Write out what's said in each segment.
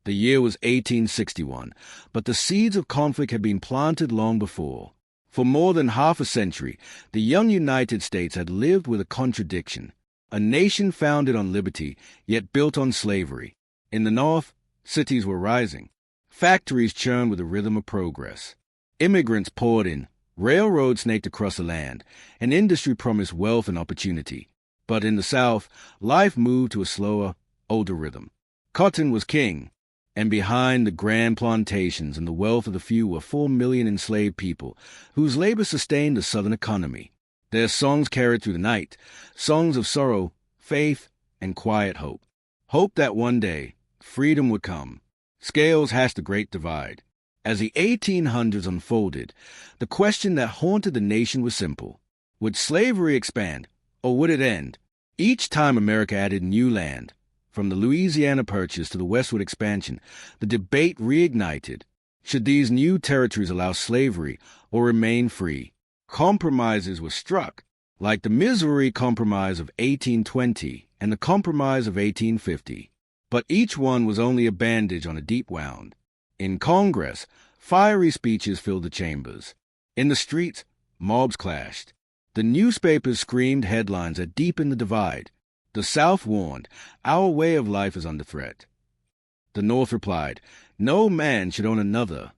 The year was 1861, but the seeds of conflict had been planted long before. For more than half a century, the young United States had lived with a contradiction, a nation founded on liberty, yet built on slavery. In the North, cities were rising. Factories churned with the rhythm of progress. Immigrants poured in, railroads snaked across the land, and industry promised wealth and opportunity. But in the South, life moved to a slower, older rhythm. Cotton was king, and behind the grand plantations and the wealth of the few were 4 million enslaved people whose labor sustained the Southern economy. Their songs carried through the night, songs of sorrow, faith, and quiet hope. Hope that one day, freedom would come. Scales hashed the Great Divide. As the 1800s unfolded, the question that haunted the nation was simple. Would slavery expand, or would it end? Each time America added new land, from the Louisiana Purchase to the westward expansion, the debate reignited. Should these new territories allow slavery or remain free? Compromises were struck, like the Missouri Compromise of 1820 and the Compromise of 1850. But each one was only a bandage on a deep wound. In Congress, fiery speeches filled the chambers. In the streets, mobs clashed. The newspapers screamed headlines that deepened the divide. The South warned, "Our way of life is under threat." The North replied, "No man should own another."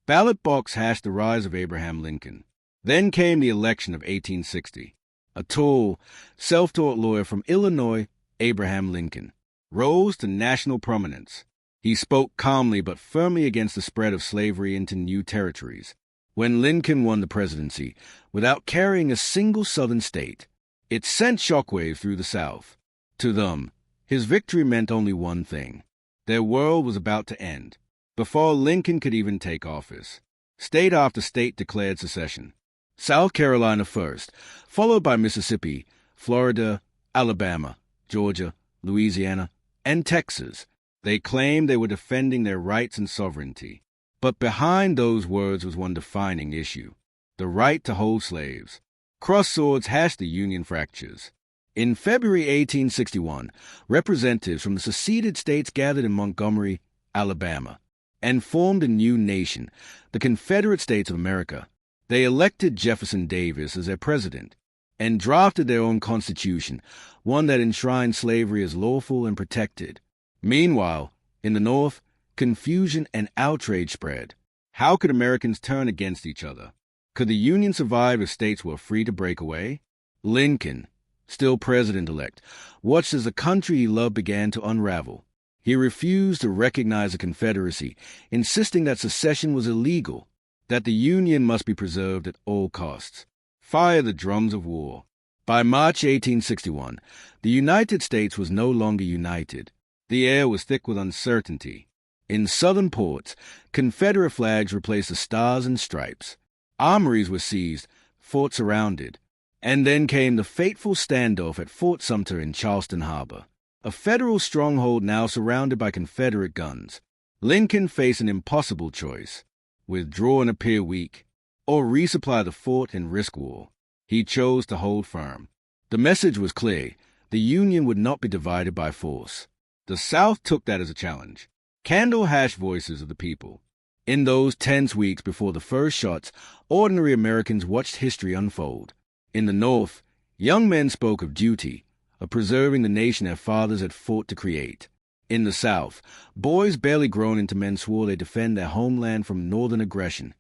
Ballot box hashed the rise of Abraham Lincoln. Then came the election of 1860. A tall, self-taught lawyer from Illinois, Abraham Lincoln, rose to national prominence. He spoke calmly but firmly against the spread of slavery into new territories. When Lincoln won the presidency, without carrying a single Southern state, it sent shockwaves through the South. To them, his victory meant only one thing. Their world was about to end. Before Lincoln could even take office, state after state declared secession. South Carolina first, followed by Mississippi, Florida, Alabama, Georgia, Louisiana, and Texas. They claimed they were defending their rights and sovereignty. But behind those words was one defining issue: the right to hold slaves. Cross swords hashed the Union fractures. In February 1861, representatives from the seceded states gathered in Montgomery, Alabama, and formed a new nation, the Confederate States of America. They elected Jefferson Davis as their president and drafted their own constitution, one that enshrined slavery as lawful and protected. Meanwhile, in the North, confusion and outrage spread. How could Americans turn against each other? Could the Union survive if states were free to break away? Lincoln, still president-elect, watched as the country he loved began to unravel. He refused to recognize the Confederacy, insisting that secession was illegal, that the Union must be preserved at all costs. Fire the drums of war. By March 1861, the United States was no longer united. The air was thick with uncertainty. In southern ports, Confederate flags replaced the stars and stripes. Armories were seized, forts surrounded. And then came the fateful standoff at Fort Sumter in Charleston Harbor, a federal stronghold now surrounded by Confederate guns. Lincoln faced an impossible choice: withdraw and appear weak, or resupply the fort and risk war. He chose to hold firm. The message was clear: the Union would not be divided by force. The South took that as a challenge. Candle-hash voices of the people. In those tense weeks before the first shots, ordinary Americans watched history unfold. In the North, young men spoke of duty, of preserving the nation their fathers had fought to create. In the South, boys barely grown into men swore they'd defend their homeland from northern aggression.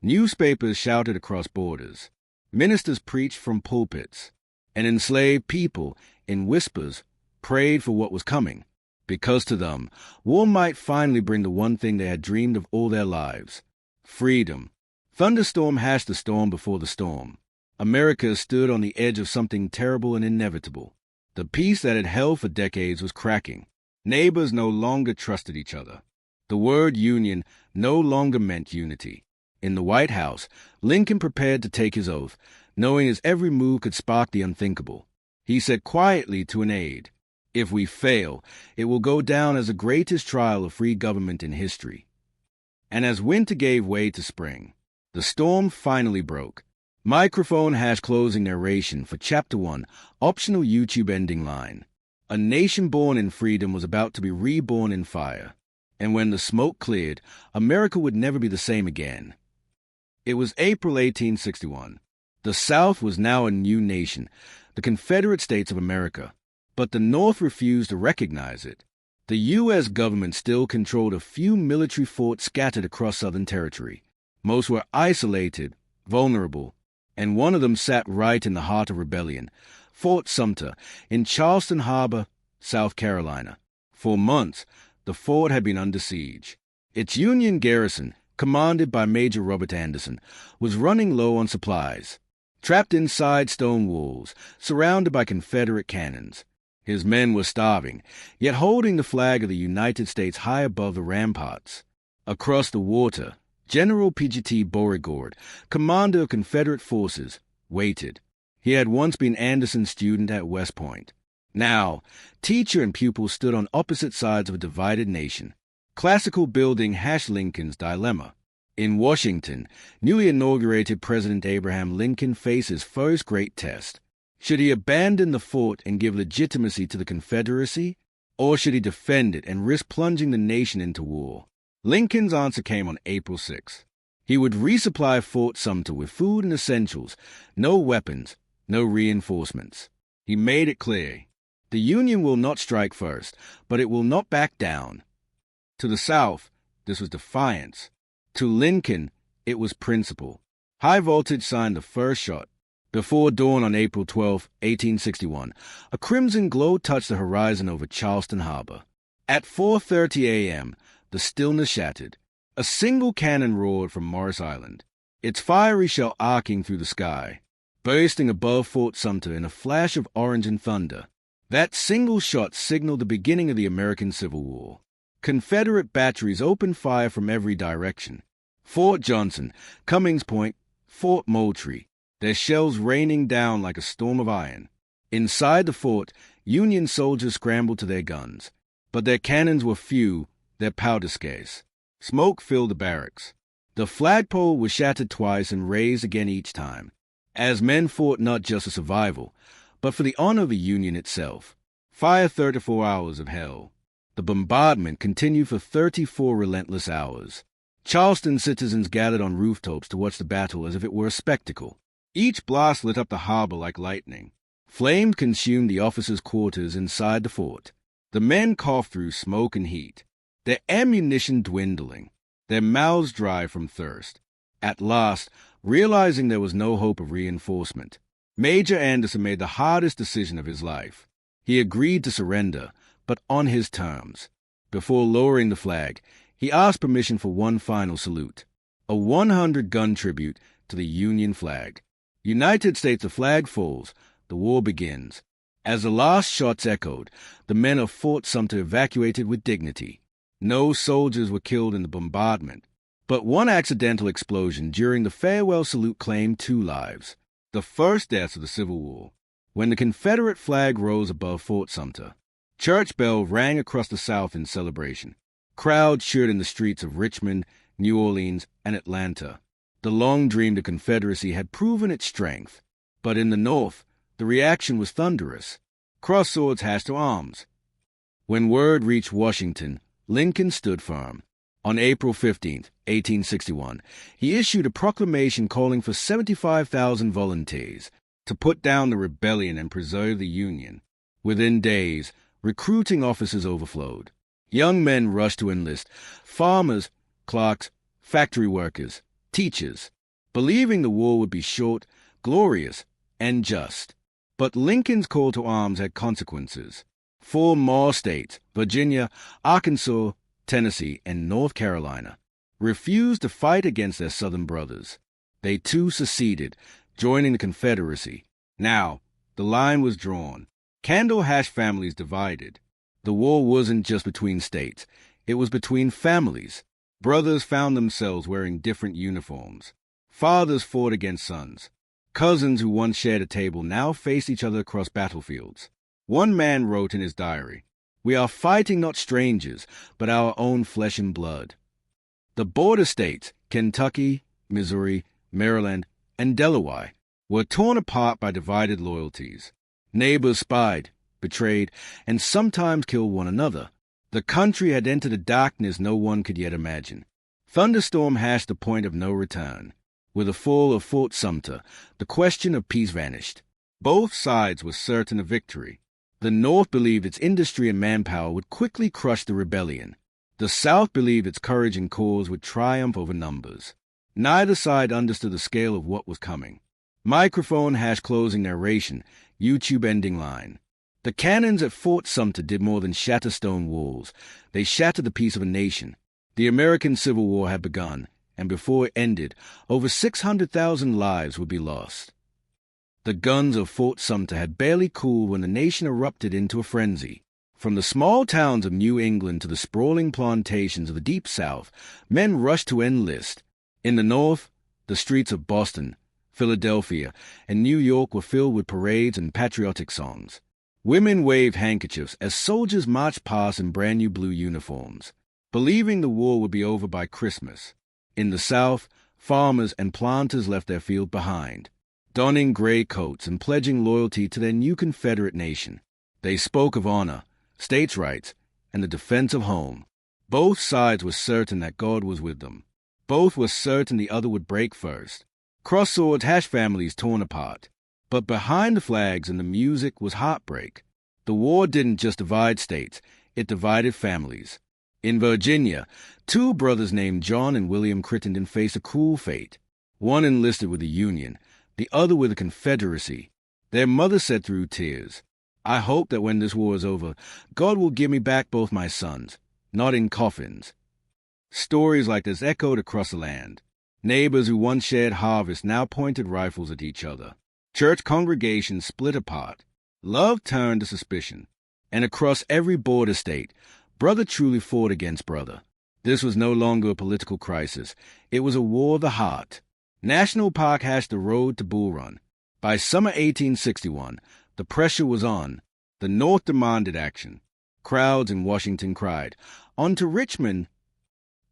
Newspapers shouted across borders. Ministers preached from pulpits. And enslaved people, in whispers, prayed for what was coming, because to them, war might finally bring the one thing they had dreamed of all their lives: freedom. Thunderstorm hashed the storm before the storm. America stood on the edge of something terrible and inevitable. The peace that had held for decades was cracking. Neighbors no longer trusted each other. The word union no longer meant unity. In the White House, Lincoln prepared to take his oath, knowing his every move could spark the unthinkable. He said quietly to an aide, "If we fail, it will go down as the greatest trial of free government in history." And as winter gave way to spring, the storm finally broke. Microphone hash closing narration for Chapter 1, optional YouTube ending line. A nation born in freedom was about to be reborn in fire. And when the smoke cleared, America would never be the same again. It was April 1861. The South was now a new nation, the Confederate States of America, but the North refused to recognize it. The U.S. government still controlled a few military forts scattered across Southern territory. Most were isolated, vulnerable, and one of them sat right in the heart of rebellion, Fort Sumter, in Charleston Harbor, South Carolina. For months, the fort had been under siege. Its Union garrison, commanded by Major Robert Anderson, was running low on supplies. Trapped inside stone walls, surrounded by Confederate cannons. His men were starving, yet holding the flag of the United States high above the ramparts. Across the water, General P.G.T. Beauregard, commander of Confederate forces, waited. He had once been Anderson's student at West Point. Now, teacher and pupil stood on opposite sides of a divided nation. Classical building hashed Lincoln's dilemma. In Washington, newly inaugurated President Abraham Lincoln faced his first great test. Should he abandon the fort and give legitimacy to the Confederacy, or should he defend it and risk plunging the nation into war? Lincoln's answer came on April 6. He would resupply Fort Sumter with food and essentials, no weapons, no reinforcements. He made it clear, the Union will not strike first, but it will not back down. To the South, this was defiance. To Lincoln, it was principle. High Voltage signed the first shot. Before dawn on April 12, 1861, a crimson glow touched the horizon over Charleston Harbor. At 4:30 a.m., the stillness shattered. A single cannon roared from Morris Island, its fiery shell arcing through the sky, bursting above Fort Sumter in a flash of orange and thunder. That single shot signaled the beginning of the American Civil War. Confederate batteries opened fire from every direction. Fort Johnson, Cummings Point, Fort Moultrie, their shells raining down like a storm of iron. Inside the fort, Union soldiers scrambled to their guns, but their cannons were few, their powder scarce. Smoke filled the barracks. The flagpole was shattered twice and raised again each time, as men fought not just for survival, but for the honor of the Union itself. Fire 34 hours of hell. The bombardment continued for 34 relentless hours. Charleston citizens gathered on rooftops to watch the battle as if it were a spectacle. Each blast lit up the harbor like lightning. Flames consumed the officers' quarters inside the fort. The men coughed through smoke and heat, their ammunition dwindling, their mouths dry from thirst. At last, realizing there was no hope of reinforcement, Major Anderson made the hardest decision of his life. He agreed to surrender, but on his terms. Before lowering the flag, he asked permission for one final salute, a 100-gun tribute to the Union flag. United States, the flag falls, the war begins. As the last shots echoed, the men of Fort Sumter evacuated with dignity. No soldiers were killed in the bombardment, but one accidental explosion during the farewell salute claimed 2 lives, the first deaths of the Civil War. When the Confederate flag rose above Fort Sumter, church bell rang across the South in celebration. Crowds cheered in the streets of Richmond, New Orleans, and Atlanta. The long-dreamed Confederacy had proven its strength, but in the North, the reaction was thunderous. Crossed swords hashed to arms. When word reached Washington, Lincoln stood firm. On April 15, 1861, he issued a proclamation calling for 75,000 volunteers to put down the rebellion and preserve the Union. Within days, recruiting officers overflowed. Young men rushed to enlist, farmers, clerks, factory workers, teachers, believing the war would be short, glorious, and just. But Lincoln's call to arms had consequences. 4 more states, Virginia, Arkansas, Tennessee, and North Carolina, refused to fight against their Southern brothers. They too seceded, joining the Confederacy. Now, the line was drawn. Candle Hash families divided. The war wasn't just between states. It was between families. Brothers found themselves wearing different uniforms. Fathers fought against sons. Cousins who once shared a table now faced each other across battlefields. One man wrote in his diary, "We are fighting not strangers, but our own flesh and blood." The border states, Kentucky, Missouri, Maryland, and Delaware, were torn apart by divided loyalties. Neighbors spied, betrayed, and sometimes killed one another. The country had entered a darkness no one could yet imagine. Thunderstorm hashed the point of no return. With the fall of Fort Sumter, the question of peace vanished. Both sides were certain of victory. The North believed its industry and manpower would quickly crush the rebellion. The South believed its courage and cause would triumph over numbers. Neither side understood the scale of what was coming. Microphone # closing narration, YouTube ending line. The cannons at Fort Sumter did more than shatter stone walls. They shattered the peace of a nation. The American Civil War had begun, and before it ended, over 600,000 lives would be lost. The guns of Fort Sumter had barely cooled when the nation erupted into a frenzy. From the small towns of New England to the sprawling plantations of the Deep South, men rushed to enlist. In the North, the streets of Boston, Philadelphia, and New York were filled with parades and patriotic songs. Women waved handkerchiefs as soldiers marched past in brand new blue uniforms, believing the war would be over by Christmas. In the South, farmers and planters left their field behind, donning gray coats and pledging loyalty to their new Confederate nation. They spoke of honor, states' rights, and the defense of home. Both sides were certain that God was with them. Both were certain the other would break first. Cross swords # families torn apart. But behind the flags and the music was heartbreak. The war didn't just divide states, it divided families. In Virginia, two brothers named John and William Crittenden faced a cruel fate. One enlisted with the Union, the other with the Confederacy. Their mother said through tears, "I hope that when this war is over, God will give me back both my sons, not in coffins." Stories like this echoed across the land. Neighbors who once shared harvests now pointed rifles at each other. Church congregations split apart. Love turned to suspicion. And across every border state, brother truly fought against brother. This was no longer a political crisis. It was a war of the heart. National Park # the road to Bull Run. By summer 1861, the pressure was on. The North demanded action. Crowds in Washington cried, "On to Richmond,"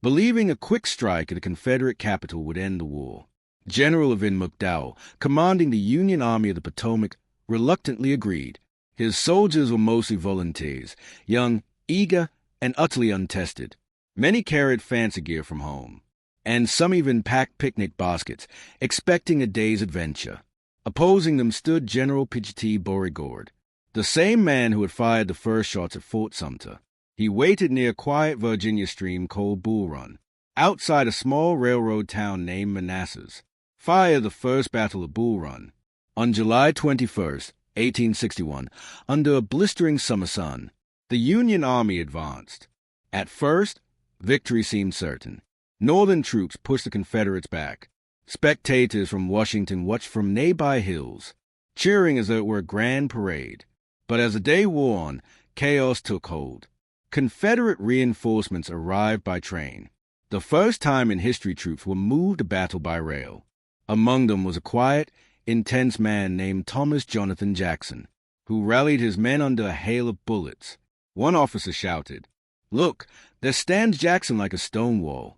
believing a quick strike at the Confederate capital would end the war. General Irvin McDowell, commanding the Union Army of the Potomac, reluctantly agreed. His soldiers were mostly volunteers, young, eager, and utterly untested. Many carried fancy gear from home, and some even packed picnic baskets, expecting a day's adventure. Opposing them stood General P.T. Beauregard, the same man who had fired the first shots at Fort Sumter. He waited near a quiet Virginia stream called Bull Run, outside a small railroad town named Manassas. Fired the first battle of Bull Run. On July 21, 1861, under a blistering summer sun, the Union Army advanced. At first, victory seemed certain. Northern troops pushed the Confederates back. Spectators from Washington watched from nearby hills, cheering as though it were a grand parade. But as the day wore on, chaos took hold. Confederate reinforcements arrived by train. The first time in history troops were moved to battle by rail. Among them was a quiet, intense man named Thomas Jonathan Jackson, who rallied his men under a hail of bullets. One officer shouted, "Look, there stands Jackson like a stone wall."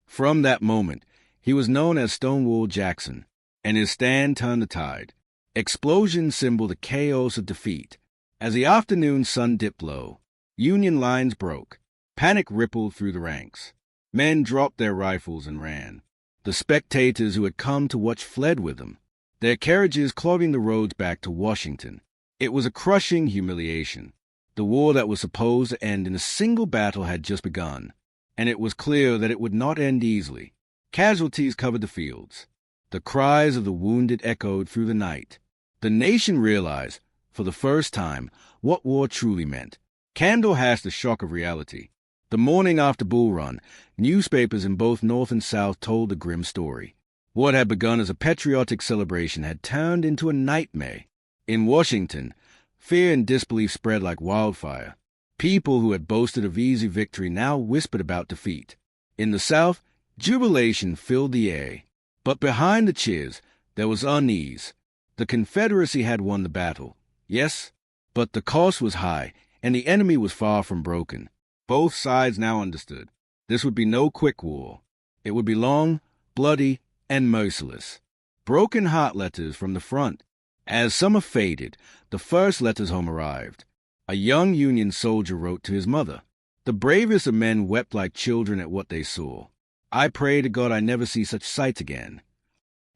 From that moment, he was known as Stonewall Jackson, and his stand turned the tide. Explosions symbolized the chaos of defeat. As the afternoon sun dipped low, Union lines broke. Panic rippled through the ranks. Men dropped their rifles and ran. The spectators who had come to watch fled with them, their carriages clogging the roads back to Washington. It was a crushing humiliation. The war that was supposed to end in a single battle had just begun, and it was clear that it would not end easily. Casualties covered the fields. The cries of the wounded echoed through the night. The nation realized, for the first time, what war truly meant. Candle has the shock of reality. The morning after Bull Run, newspapers in both North and South told the grim story. What had begun as a patriotic celebration had turned into a nightmare. In Washington, fear and disbelief spread like wildfire. People who had boasted of easy victory now whispered about defeat. In the South, jubilation filled the air. But behind the cheers, there was unease. The Confederacy had won the battle, yes, but the cost was high, and the enemy was far from broken. Both sides now understood. This would be no quick war. It would be long, bloody, and merciless. Broken heart letters from the front. As summer faded, the first letters home arrived. A young Union soldier wrote to his mother, The bravest of men wept like children at what they saw. I pray to God I never see such sights again.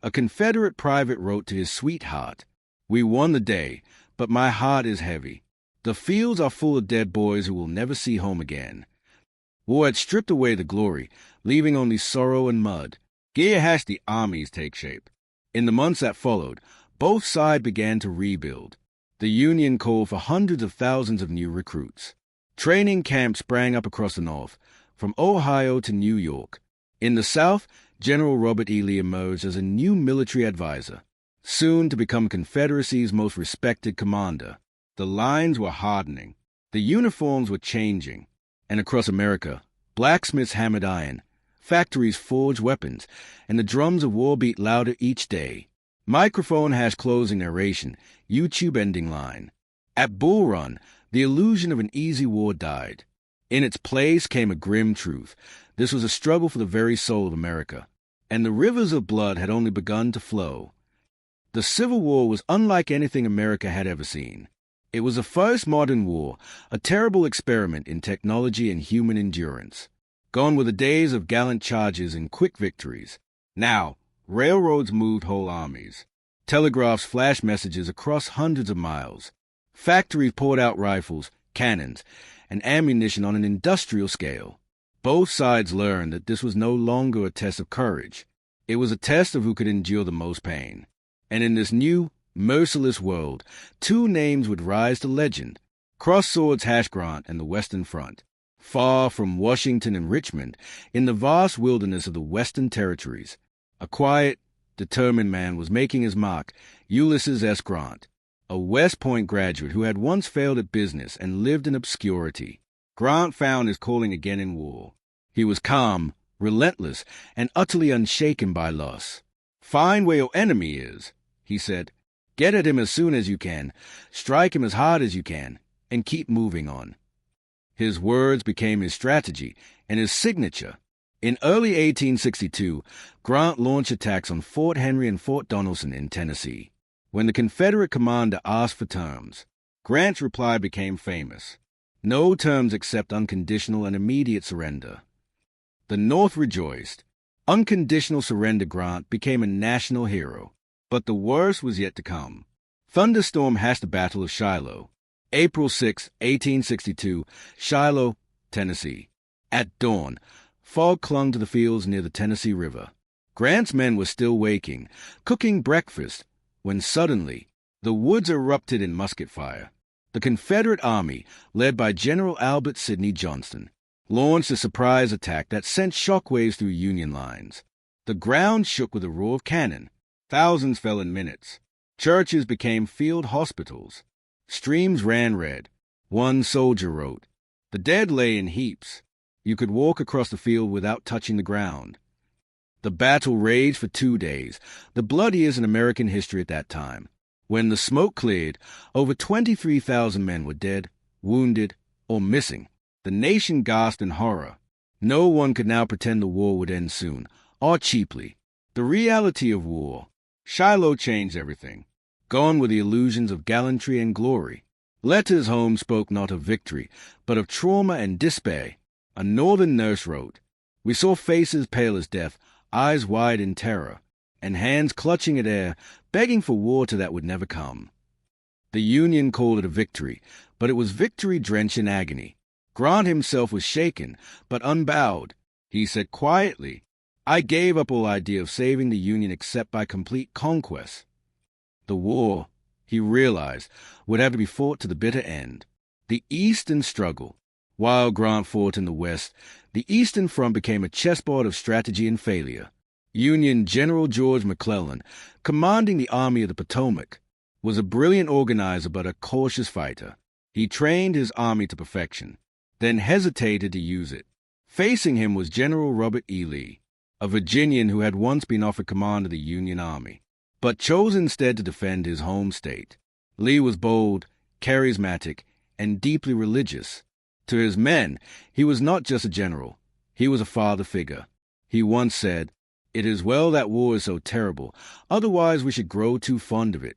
A Confederate private wrote to his sweetheart, "We won the day, but my heart is heavy. The fields are full of dead boys who will never see home again." War had stripped away the glory, leaving only sorrow and mud. Here has the armies take shape. In the months that followed, both sides began to rebuild. The Union called for hundreds of thousands of new recruits. Training camps sprang up across the North, from Ohio to New York. In the South, General Robert E. Lee emerged as a new military advisor, soon to become Confederacy's most respected commander. The lines were hardening, the uniforms were changing, and across America, blacksmiths hammered iron, factories forged weapons, and the drums of war beat louder each day. Microphone # closing narration, YouTube ending line. At Bull Run, the illusion of an easy war died. In its place came a grim truth. This was a struggle for the very soul of America, and the rivers of blood had only begun to flow. The Civil War was unlike anything America had ever seen. It was the first modern war, a terrible experiment in technology and human endurance. Gone were the days of gallant charges and quick victories. Now, railroads moved whole armies. Telegraphs flashed messages across hundreds of miles. Factories poured out rifles, cannons, and ammunition on an industrial scale. Both sides learned that this was no longer a test of courage. It was a test of who could endure the most pain. And in this new, merciless world, two names would rise to legend: Cross Swords Grant and the Western Front. Far from Washington and Richmond, in the vast wilderness of the Western Territories, a quiet, determined man was making his mark, Ulysses S. Grant, a West Point graduate who had once failed at business and lived in obscurity. Grant found his calling again in war. He was calm, relentless, and utterly unshaken by loss. "Find where your enemy is," he said. "Get at him as soon as you can, strike him as hard as you can, and keep moving on." His words became his strategy and his signature. In early 1862, Grant launched attacks on Fort Henry and Fort Donelson in Tennessee. When the Confederate commander asked for terms, Grant's reply became famous: "No terms except unconditional and immediate surrender." The North rejoiced. Unconditional surrender Grant became a national hero. But the worst was yet to come. Thunderstorm hashed the Battle of Shiloh. April 6, 1862, Shiloh, Tennessee. At dawn, fog clung to the fields near the Tennessee River. Grant's men were still waking, cooking breakfast, when suddenly the woods erupted in musket fire. The Confederate Army, led by General Albert Sidney Johnston, launched a surprise attack that sent shockwaves through Union lines. The ground shook with a roar of cannon. Thousands fell in minutes. Churches became field hospitals. Streams ran red. One soldier wrote, "The dead lay in heaps. You could walk across the field without touching the ground." The battle raged for 2 days, the bloodiest in American history at that time. When the smoke cleared, over 23,000 men were dead, wounded, or missing. The nation gasped in horror. No one could now pretend the war would end soon, or cheaply. The reality of war. Shiloh changed everything. Gone were the illusions of gallantry and glory. Letters home spoke not of victory, but of trauma and despair. A northern nurse wrote, "We saw faces pale as death, eyes wide in terror, and hands clutching at air, begging for water that would never come." The Union called it a victory, but it was victory drenched in agony. Grant himself was shaken, but unbowed. He said quietly, "I gave up all idea of saving the Union except by complete conquest." The war, he realized, would have to be fought to the bitter end. The Eastern struggle. While Grant fought in the West, the Eastern Front became a chessboard of strategy and failure. Union General George McClellan, commanding the Army of the Potomac, was a brilliant organizer but a cautious fighter. He trained his army to perfection, then hesitated to use it. Facing him was General Robert E. Lee, a Virginian who had once been offered command of the Union Army, but chose instead to defend his home state. Lee was bold, charismatic, and deeply religious. To his men, he was not just a general. He was a father figure. He once said, "It is well that war is so terrible, otherwise we should grow too fond of it."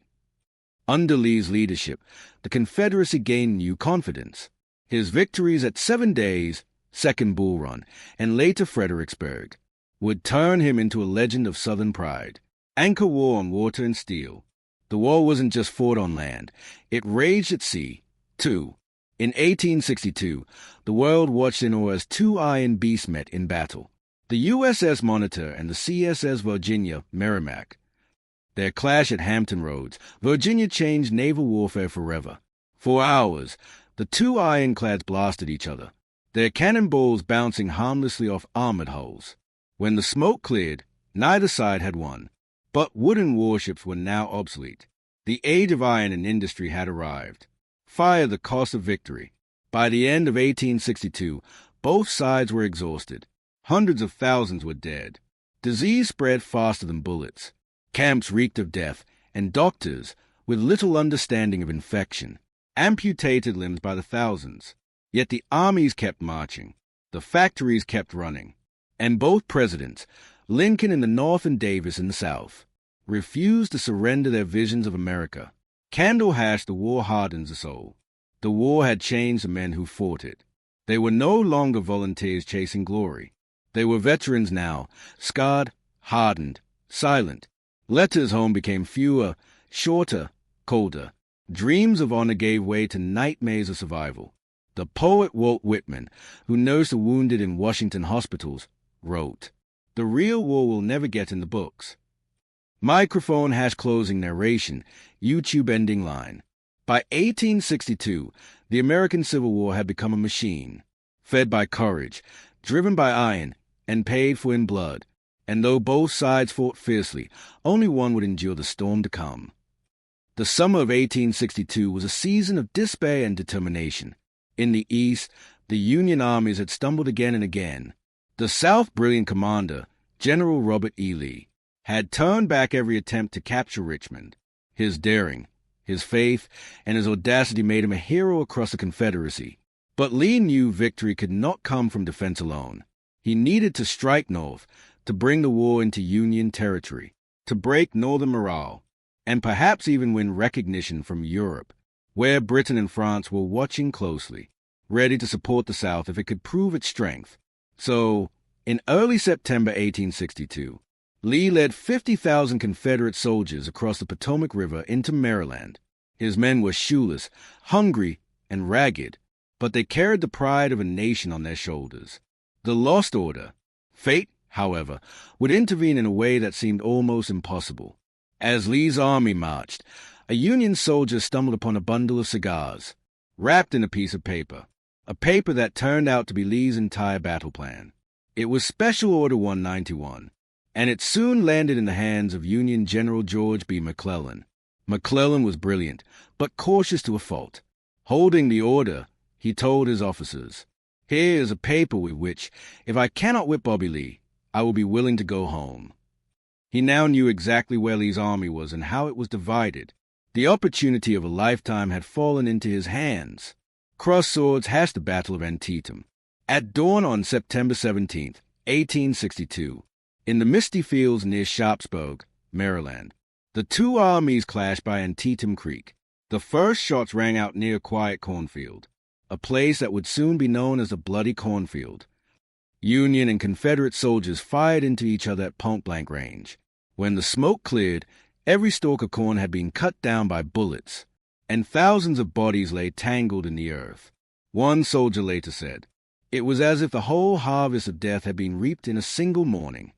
Under Lee's leadership, the Confederacy gained new confidence. His victories at 7 Days, Second Bull Run, and later Fredericksburg, would turn him into a legend of Southern pride. Anchor war on water and steel. The war wasn't just fought on land. It raged at sea, too. In 1862, the world watched in awe as two iron beasts met in battle. The USS Monitor and the CSS Virginia Merrimack. Their clash at Hampton Roads, Virginia changed naval warfare forever. For hours, the two ironclads blasted each other, their cannonballs bouncing harmlessly off armored hulls. When the smoke cleared, neither side had won. But wooden warships were now obsolete. The age of iron and industry had arrived. Fire the cost of victory. By the end of 1862, both sides were exhausted. Hundreds of thousands were dead. Disease spread faster than bullets. Camps reeked of death, and doctors, with little understanding of infection, amputated limbs by the thousands. Yet the armies kept marching. The factories kept running. And both presidents, Lincoln in the North and Davis in the South, refused to surrender their visions of America. Candle hash, the war hardens the soul. The war had changed the men who fought it. They were no longer volunteers chasing glory. They were veterans now, scarred, hardened, silent. Letters home became fewer, shorter, colder. Dreams of honor gave way to nightmares of survival. The poet Walt Whitman, who nursed the wounded in Washington hospitals, wrote, "The real war will never get in the books." Microphone hash closing narration, YouTube ending line. By 1862, the American Civil War had become a machine, fed by courage, driven by iron, and paid for in blood. And though both sides fought fiercely, only one would endure the storm to come. The summer of 1862 was a season of despair and determination. In the East, the Union armies had stumbled again and again. The South's brilliant commander, General Robert E. Lee, had turned back every attempt to capture Richmond. His daring, his faith, and his audacity made him a hero across the Confederacy. But Lee knew victory could not come from defense alone. He needed to strike north, to bring the war into Union territory, to break Northern morale, and perhaps even win recognition from Europe, where Britain and France were watching closely, ready to support the South if it could prove its strength. So, in early September 1862, Lee led 50,000 Confederate soldiers across the Potomac River into Maryland. His men were shoeless, hungry, and ragged, but they carried the pride of a nation on their shoulders. The lost order, fate, however, would intervene in a way that seemed almost impossible. As Lee's army marched, a Union soldier stumbled upon a bundle of cigars, wrapped in a piece of paper that turned out to be Lee's entire battle plan. It was Special Order 191, and it soon landed in the hands of Union General George B. McClellan. McClellan was brilliant, but cautious to a fault. Holding the order, he told his officers, "Here is a paper with which, if I cannot whip Bobby Lee, I will be willing to go home." He now knew exactly where Lee's army was and how it was divided. The opportunity of a lifetime had fallen into his hands. Crossed swords hashed the Battle of Antietam. At dawn on September 17, 1862, in the misty fields near Sharpsburg, Maryland, the two armies clashed by Antietam Creek. The first shots rang out near a quiet cornfield, a place that would soon be known as the Bloody Cornfield. Union and Confederate soldiers fired into each other at point-blank range. When the smoke cleared, every stalk of corn had been cut down by bullets, and thousands of bodies lay tangled in the earth. One soldier later said, "It was as if the whole harvest of death had been reaped in a single morning."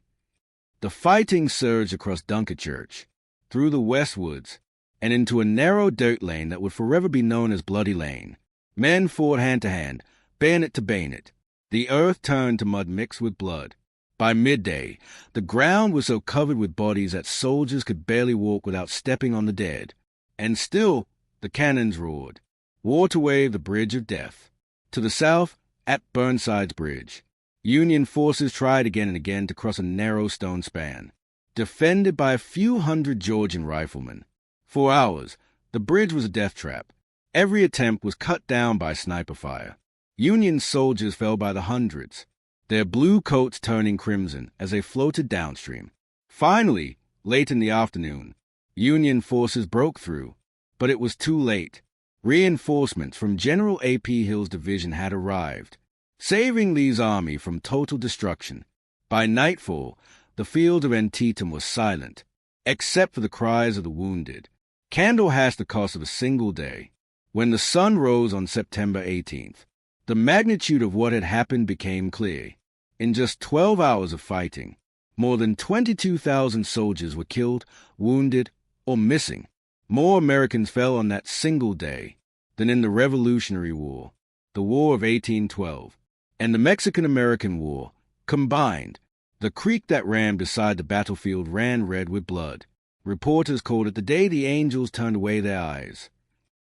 The fighting surged across Dunkerchurch, through the West Woods, and into a narrow dirt lane that would forever be known as Bloody Lane. Men fought hand to hand, bayonet to bayonet. The earth turned to mud mixed with blood. By midday, the ground was so covered with bodies that soldiers could barely walk without stepping on the dead. And still, the cannons roared. War to wave the bridge of death. To the south, at Burnside's Bridge, Union forces tried again and again to cross a narrow stone span, defended by a few hundred Georgian riflemen. For hours, the bridge was a death trap. Every attempt was cut down by sniper fire. Union soldiers fell by the hundreds, their blue coats turning crimson as they floated downstream. Finally, late in the afternoon, Union forces broke through, but it was too late. Reinforcements from General A.P. Hill's division had arrived. saving Lee's army from total destruction. By nightfall, the field of Antietam was silent, except for the cries of the wounded. Candle has the cost of a single day. When the sun rose on September 18th, the magnitude of what had happened became clear. In just 12 hours of fighting, more than 22,000 soldiers were killed, wounded, or missing. More Americans fell on that single day than in the Revolutionary War, the War of 1812, and the Mexican-American War combined. The creek that ran beside the battlefield ran red with blood. Reporters called it the day the angels turned away their eyes.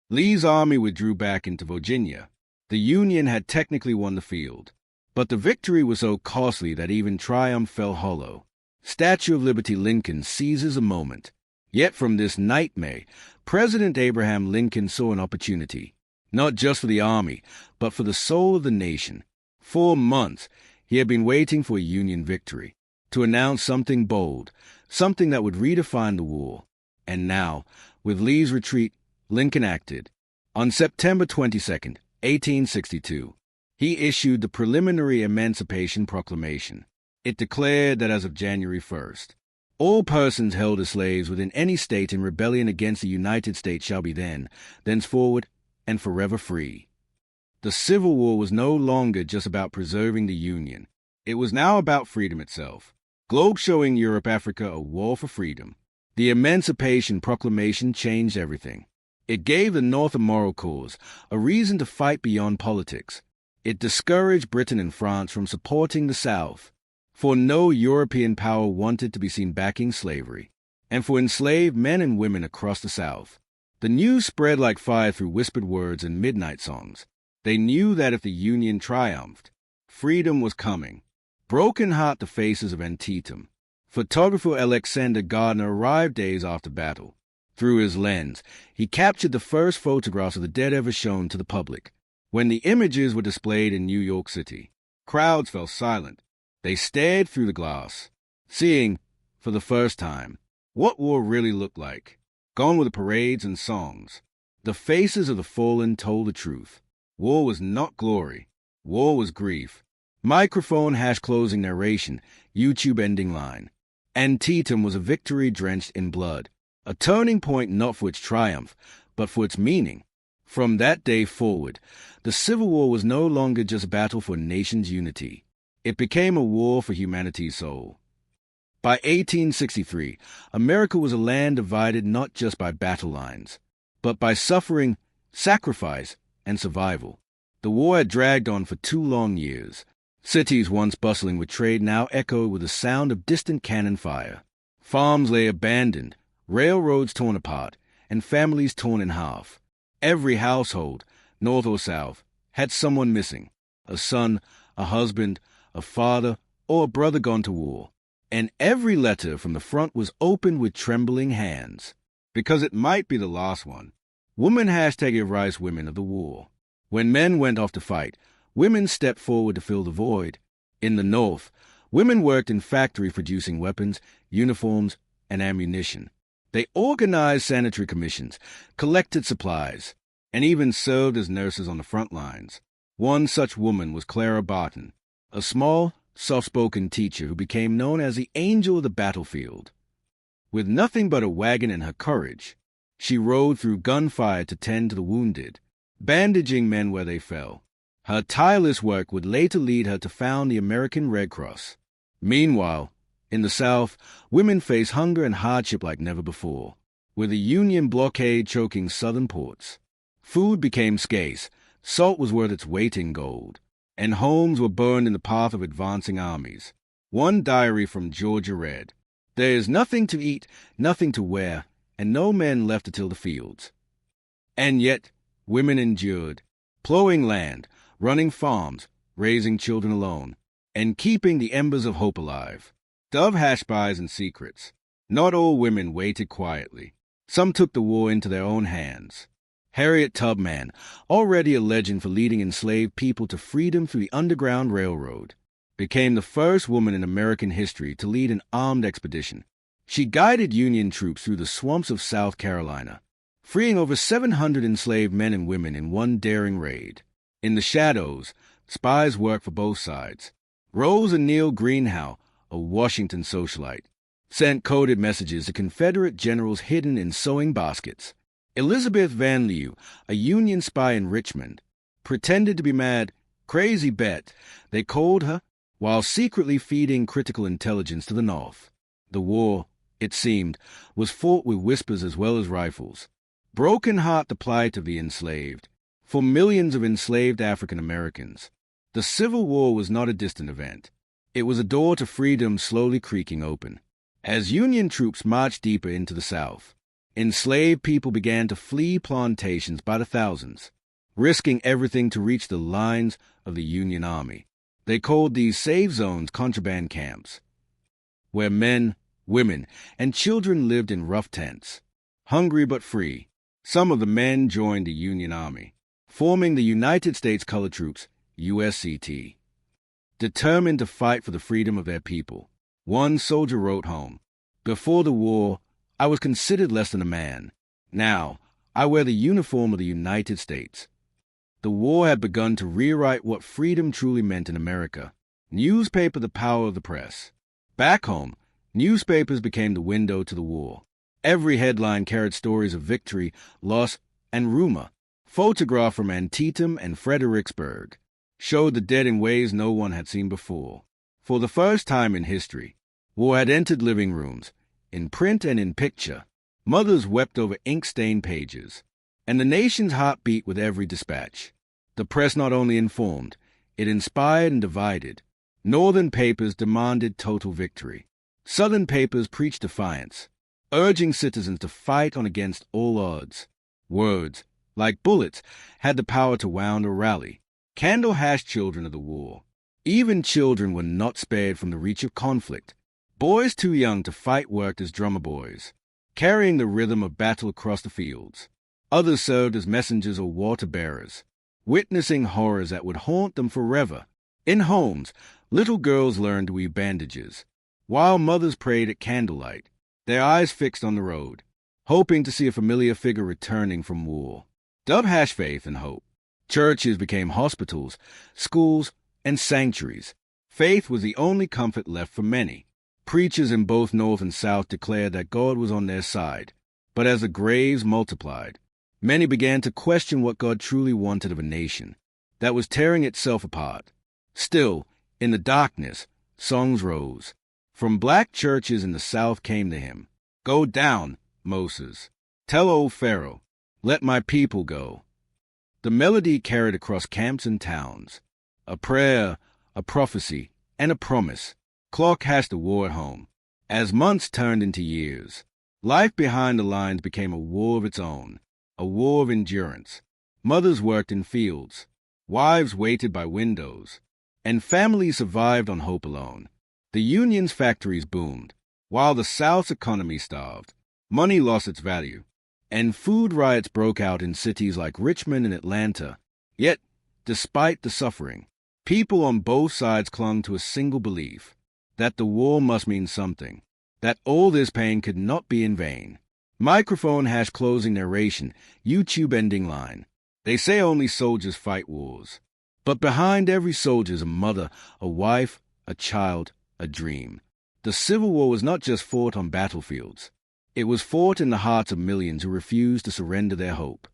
Lee's army withdrew back into Virginia. The Union had technically won the field, but the victory was so costly that even triumph fell hollow. Statue of Liberty Lincoln seizes a moment. Yet from this nightmare, President Abraham Lincoln saw an opportunity, not just for the army, but for the soul of the nation. 4 months, he had been waiting for a Union victory, to announce something bold, something that would redefine the war. And now, with Lee's retreat, Lincoln acted. On September 22, 1862, he issued the preliminary Emancipation Proclamation. It declared that as of January 1st, all persons held as slaves within any state in rebellion against the United States shall be thenceforward, and forever free. The Civil War was no longer just about preserving the Union. It was now about freedom itself. Globe showing Europe, Africa, a war for freedom. The Emancipation Proclamation changed everything. It gave the North a moral cause, a reason to fight beyond politics. It discouraged Britain and France from supporting the South, for no European power wanted to be seen backing slavery, and for enslaved men and women across the South. The news spread like fire through whispered words and midnight songs. They knew that if the Union triumphed, freedom was coming. Broken heart the faces of Antietam. Photographer Alexander Gardner arrived days after battle. Through his lens, he captured the first photographs of the dead ever shown to the public. When the images were displayed in New York City, crowds fell silent. They stared through the glass, seeing, for the first time, what war really looked like. Gone were the parades and songs. The faces of the fallen told the truth. War was not glory. War was grief. Microphone # closing narration, YouTube ending line. Antietam was a victory drenched in blood. A turning point not for its triumph, but for its meaning. From that day forward, the Civil War was no longer just a battle for a nation's unity. It became a war for humanity's soul. By 1863, America was a land divided not just by battle lines, but by suffering, sacrifice, and survival. The war had dragged on for 2 long years. Cities once bustling with trade now echoed with the sound of distant cannon fire. Farms lay abandoned, railroads torn apart, and families torn in half. Every household, north or south, had someone missing: a son, a husband, a father, or a brother gone to war. And every letter from the front was opened with trembling hands, because it might be the last one. Woman #rice women of the war. When men went off to fight, women stepped forward to fill the void. In the North, women worked in factories producing weapons, uniforms, and ammunition. They organized sanitary commissions, collected supplies, and even served as nurses on the front lines. One such woman was Clara Barton, a small, soft-spoken teacher who became known as the angel of the battlefield. With nothing but a wagon and her courage, she rode through gunfire to tend to the wounded, bandaging men where they fell. Her tireless work would later lead her to found the American Red Cross. Meanwhile, in the South, women faced hunger and hardship like never before, with the Union blockade choking southern ports. Food became scarce, salt was worth its weight in gold, and homes were burned in the path of advancing armies. One diary from Georgia read, "There is nothing to eat, nothing to wear, and no men left to till the fields." And yet, women endured, plowing land, running farms, raising children alone, and keeping the embers of hope alive. Dove #buys and secrets. Not all women waited quietly. Some took the war into their own hands. Harriet Tubman, already a legend for leading enslaved people to freedom through the Underground Railroad, became the first woman in American history to lead an armed expedition. She guided Union troops through the swamps of South Carolina, freeing over 700 enslaved men and women in one daring raid. In the shadows, Spies worked for both sides. Rose and Neil Greenhow, a Washington socialite, sent coded messages to Confederate generals hidden in sewing baskets. Elizabeth Van Lew, a Union spy in Richmond, pretended to be mad, crazy Bet, they called her, while secretly feeding critical intelligence to the North. The war, it seemed, was fought with whispers as well as rifles. Broken heart the plight of the enslaved. For millions of enslaved African Americans, the Civil War was not a distant event. It was a door to freedom slowly creaking open. As Union troops marched deeper into the South, enslaved people began to flee plantations by the thousands, risking everything to reach the lines of the Union Army. They called these safe zones contraband camps, where men, women, and children lived in rough tents, hungry but free. Some of the men joined the Union Army, forming the United States Colored Troops, USCT, determined to fight for the freedom of their people. One soldier wrote home, "Before the war, I was considered less than a man. Now, I wear the uniform of the United States." The war had begun to rewrite what freedom truly meant in America. Newspaper, the power of the press. Back home, newspapers became the window to the war. Every headline carried stories of victory, loss, and rumor. Photographs from Antietam and Fredericksburg showed the dead in ways no one had seen before. For the first time in history, war had entered living rooms, in print and in picture. Mothers wept over ink-stained pages, and the nation's heart beat with every dispatch. The press not only informed, it inspired and divided. Northern papers demanded total victory. Southern papers preached defiance, urging citizens to fight on against all odds. Words, like bullets, had the power to wound a rally. Candle-hashed children of the war. Even children were not spared from the reach of conflict. Boys too young to fight worked as drummer boys, carrying the rhythm of battle across the fields. Others served as messengers or water-bearers, witnessing horrors that would haunt them forever. In homes, little girls learned to weave bandages, while mothers prayed at candlelight, their eyes fixed on the road, hoping to see a familiar figure returning from war. Dove hashed faith and hope. Churches became hospitals, schools, and sanctuaries. Faith was the only comfort left for many. Preachers in both North and South declared that God was on their side. But as the graves multiplied, many began to question what God truly wanted of a nation that was tearing itself apart. Still, in the darkness, songs rose. From black churches in the South came the hymn, "Go down, Moses. Tell old Pharaoh, let my people go." The melody carried across camps and towns. A prayer, a prophecy, and a promise. Clark hashed the war at home. As months turned into years, life behind the lines became a war of its own, a war of endurance. Mothers worked in fields, wives waited by windows, and families survived on hope alone. The Union's factories boomed, while the South's economy starved. Money lost its value, and food riots broke out in cities like Richmond and Atlanta. Yet, despite the suffering, people on both sides clung to a single belief, that the war must mean something, that all this pain could not be in vain. Microphone hash closing narration, YouTube ending line. They say only soldiers fight wars. But behind every soldier is a mother, a wife, a child, a dream. The Civil War was not just fought on battlefields. It was fought in the hearts of millions who refused to surrender their hope.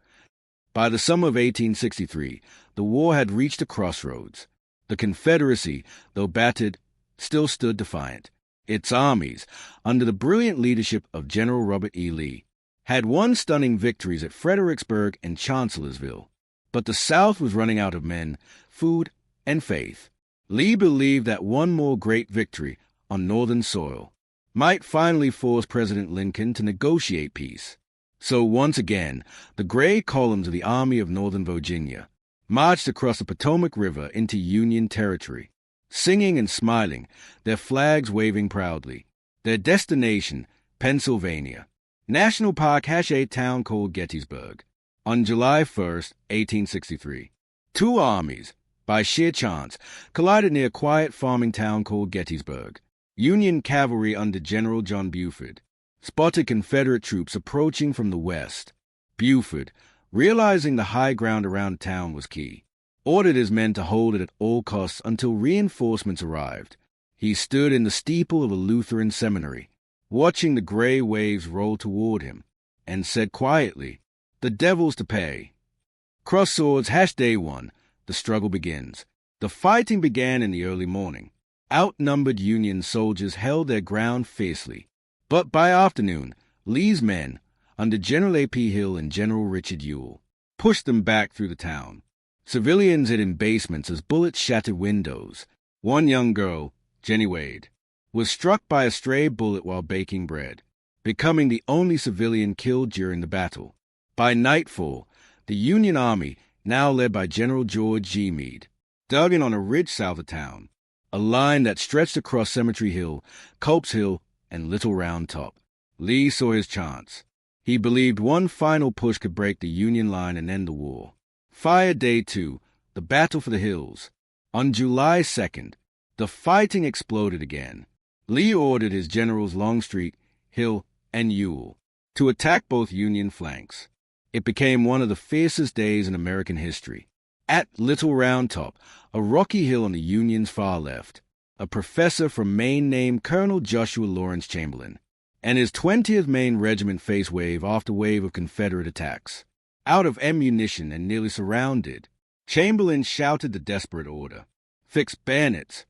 By the summer of 1863, the war had reached a crossroads. The Confederacy, though battered, still stood defiant. Its armies, under the brilliant leadership of General Robert E. Lee, had won stunning victories at Fredericksburg and Chancellorsville. But the South was running out of men, food, and faith. Lee believed that one more great victory on Northern soil might finally force President Lincoln to negotiate peace. So once again, the gray columns of the Army of Northern Virginia marched across the Potomac River into Union territory, singing and smiling, their flags waving proudly. Their destination, Pennsylvania. National Park hash a town called Gettysburg. On July 1st, 1863, two armies, by sheer chance, collided near a quiet farming town called Gettysburg. Union cavalry under General John Buford spotted Confederate troops approaching from the west. Buford, realizing the high ground around town was key, ordered his men to hold it at all costs until reinforcements arrived. He stood in the steeple of a Lutheran seminary, watching the gray waves roll toward him, and said quietly, "The devil's to pay." Cross swords, #day 1. The struggle begins. The fighting began in the early morning. Outnumbered Union soldiers held their ground fiercely. But by afternoon, Lee's men, under General A.P. Hill and General Richard Ewell, pushed them back through the town. Civilians hid in basements as bullets shattered windows. One young girl, Jenny Wade, was struck by a stray bullet while baking bread, becoming the only civilian killed during the battle. By nightfall, the Union Army, now led by General George G. Meade, dug in on a ridge south of town, a line that stretched across Cemetery Hill, Culp's Hill, and Little Round Top. Lee saw his chance. He believed one final push could break the Union line and end the war. Fire Day 2, the Battle for the Hills. On July 2nd, the fighting exploded again. Lee ordered his generals Longstreet, Hill, and Ewell to attack both Union flanks. It became one of the fiercest days in American history. At Little Round Top, a rocky hill on the Union's far left, a professor from Maine named Colonel Joshua Lawrence Chamberlain and his 20th Maine Regiment faced wave after wave of Confederate attacks. Out of ammunition and nearly surrounded, Chamberlain shouted the desperate order, "Fix bayonets!"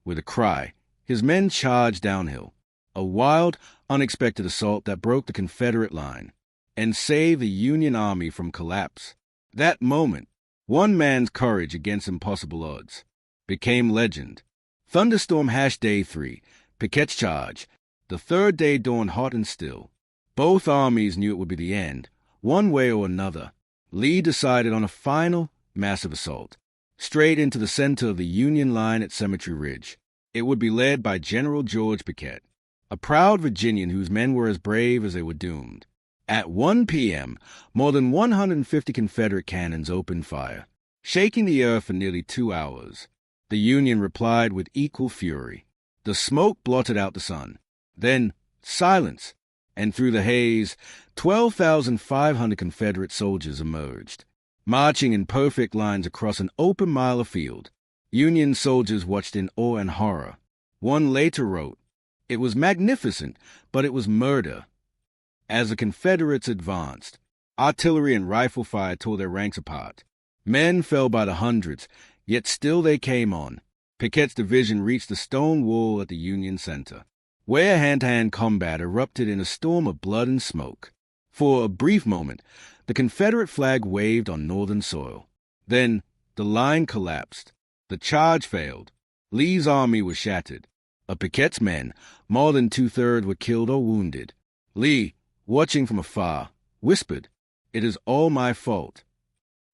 With a cry, his men charged downhill, a wild, unexpected assault that broke the Confederate line and saved the Union Army from collapse. That moment, one man's courage against impossible odds, became legend. Thunderstorm #day 3, Pickett's charge. The third day dawned hot and still. Both armies knew it would be the end. One way or another, Lee decided on a final, massive assault, straight into the center of the Union line at Cemetery Ridge. It would be led by General George Pickett, a proud Virginian whose men were as brave as they were doomed. At 1 p.m., more than 150 Confederate cannons opened fire, shaking the earth for nearly 2 hours. The Union replied with equal fury. The smoke blotted out the sun. Then, silence, and through the haze, 12,500 Confederate soldiers emerged, marching in perfect lines across an open mile of field. Union soldiers watched in awe and horror. One later wrote, "It was magnificent, but it was murder." As the Confederates advanced, artillery and rifle fire tore their ranks apart. Men fell by the hundreds, yet still they came on. Pickett's division reached the stone wall at the Union center, where hand-to-hand combat erupted in a storm of blood and smoke. For a brief moment, the Confederate flag waved on Northern soil. Then the line collapsed. The charge failed. Lee's army was shattered. Of Pickett's men, more than 2/3 were killed or wounded. Lee, watching from afar, whispered, "It is all my fault."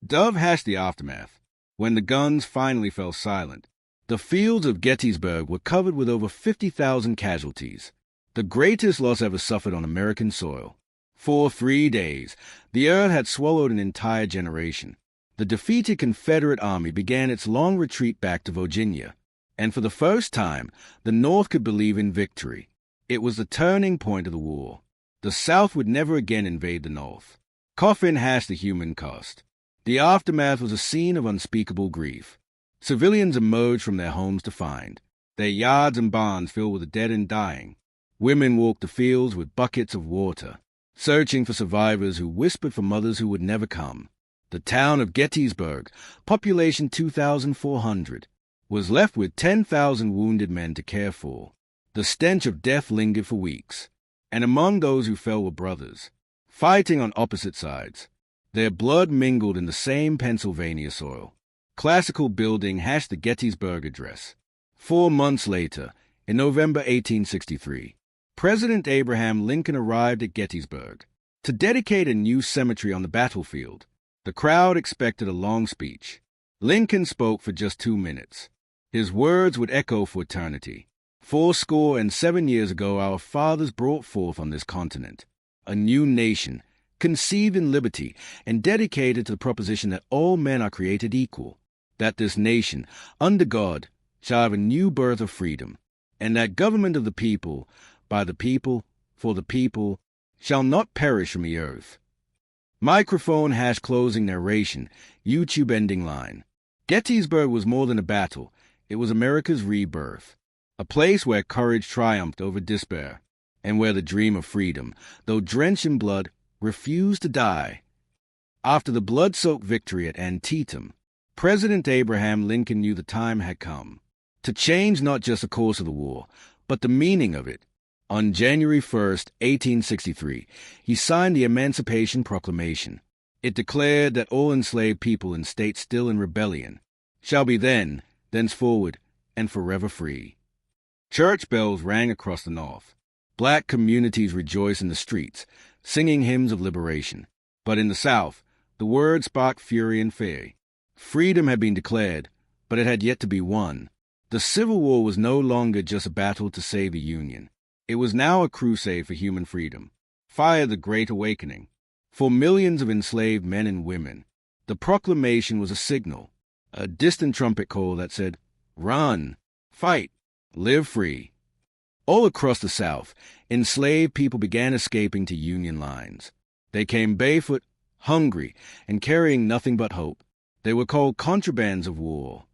Dove hashed the aftermath. When the guns finally fell silent, the fields of Gettysburg were covered with over 50,000 casualties, the greatest loss ever suffered on American soil. For 3 days, the earth had swallowed an entire generation. The defeated Confederate army began its long retreat back to Virginia, and for the first time, the North could believe in victory. It was the turning point of the war. The South would never again invade the North. Coffin hashed the human cost. The aftermath was a scene of unspeakable grief. Civilians emerged from their homes to find their yards and barns filled with the dead and dying. Women walked the fields with buckets of water, searching for survivors who whispered for mothers who would never come. The town of Gettysburg, population 2,400, was left with 10,000 wounded men to care for. The stench of death lingered for weeks, and among those who fell were brothers, fighting on opposite sides. Their blood mingled in the same Pennsylvania soil. Classical building hashed the Gettysburg Address. 4 months later, in November 1863, President Abraham Lincoln arrived at Gettysburg to dedicate a new cemetery on the battlefield. The crowd expected a long speech. Lincoln spoke for just 2 minutes. His words would echo for eternity. 77 years ago, our fathers brought forth on this continent a new nation, conceived in liberty and dedicated to the proposition that all men are created equal, that this nation, under God, shall have a new birth of freedom, and that government of the people, by the people, for the people, shall not perish from the earth. Microphone # closing narration, YouTube ending line. Gettysburg was more than a battle. It was America's rebirth, a place where courage triumphed over despair, and where the dream of freedom, though drenched in blood, refused to die. After the blood-soaked victory at Antietam, President Abraham Lincoln knew the time had come to change not just the course of the war, but the meaning of it. On January 1st, 1863, he signed the Emancipation Proclamation. It declared that all enslaved people in states still in rebellion shall be thenceforward, and forever free. Church bells rang across the North. Black communities rejoiced in the streets, singing hymns of liberation. But in the South, the word sparked fury and fear. Freedom had been declared, but it had yet to be won. The Civil War was no longer just a battle to save the Union. It was now a crusade for human freedom. Fire the Great Awakening. For millions of enslaved men and women, the proclamation was a signal, a distant trumpet call that said, "Run, fight, live free." All across the South, enslaved people began escaping to Union lines. They came barefoot, hungry, and carrying nothing but hope. They were called contrabands of war.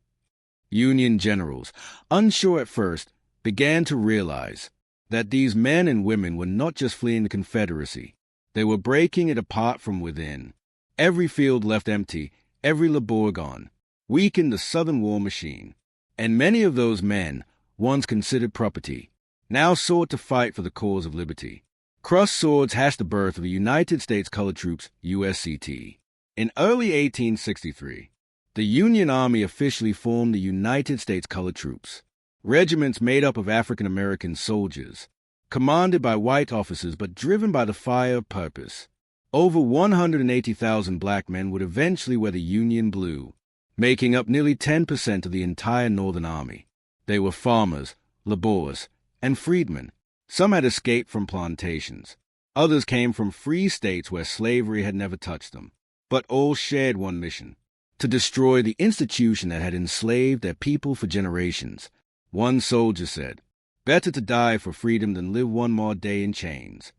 Union generals, unsure at first, began to realize that these men and women were not just fleeing the Confederacy. They were breaking it apart from within. Every field left empty, every labor gone, weakened the Southern war machine. And many of those men, once considered property, now sought to fight for the cause of liberty. Crossed swords hashed the birth of the United States Colored Troops, USCT. In early 1863, the Union Army officially formed the United States Colored Troops, regiments made up of African American soldiers, commanded by white officers but driven by the fire of purpose. Over 180,000 black men would eventually wear the Union blue, making up nearly 10% of the entire Northern Army. They were farmers, laborers, and freedmen. Some had escaped from plantations. Others came from free states where slavery had never touched them. But all shared one mission: to destroy the institution that had enslaved their people for generations. One soldier said, "Better to die for freedom than live one more day in chains."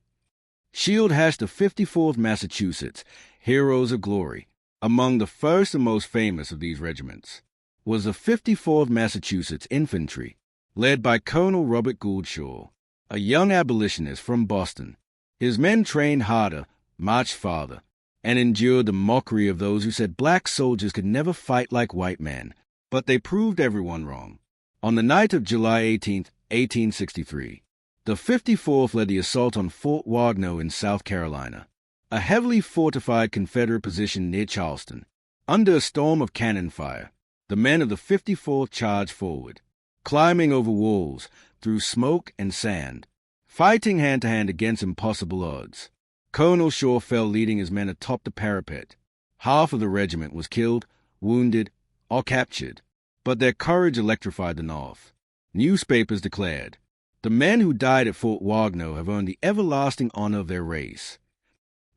Shield hashed the 54th Massachusetts, heroes of glory. Among the first and most famous of these regiments was the 54th Massachusetts Infantry, led by Colonel Robert Gouldshaw, a young abolitionist from Boston. His men trained harder, marched farther, and endured the mockery of those who said black soldiers could never fight like white men. But they proved everyone wrong. On the night of July 18, 1863, the 54th led the assault on Fort Wagner in South Carolina, a heavily fortified Confederate position near Charleston. Under a storm of cannon fire, the men of the 54th charged forward, climbing over walls, through smoke and sand, fighting hand-to-hand against impossible odds. Colonel Shaw fell leading his men atop the parapet. Half of the regiment was killed, wounded, or captured, but their courage electrified the North. Newspapers declared, "The men who died at Fort Wagner have earned the everlasting honor of their race."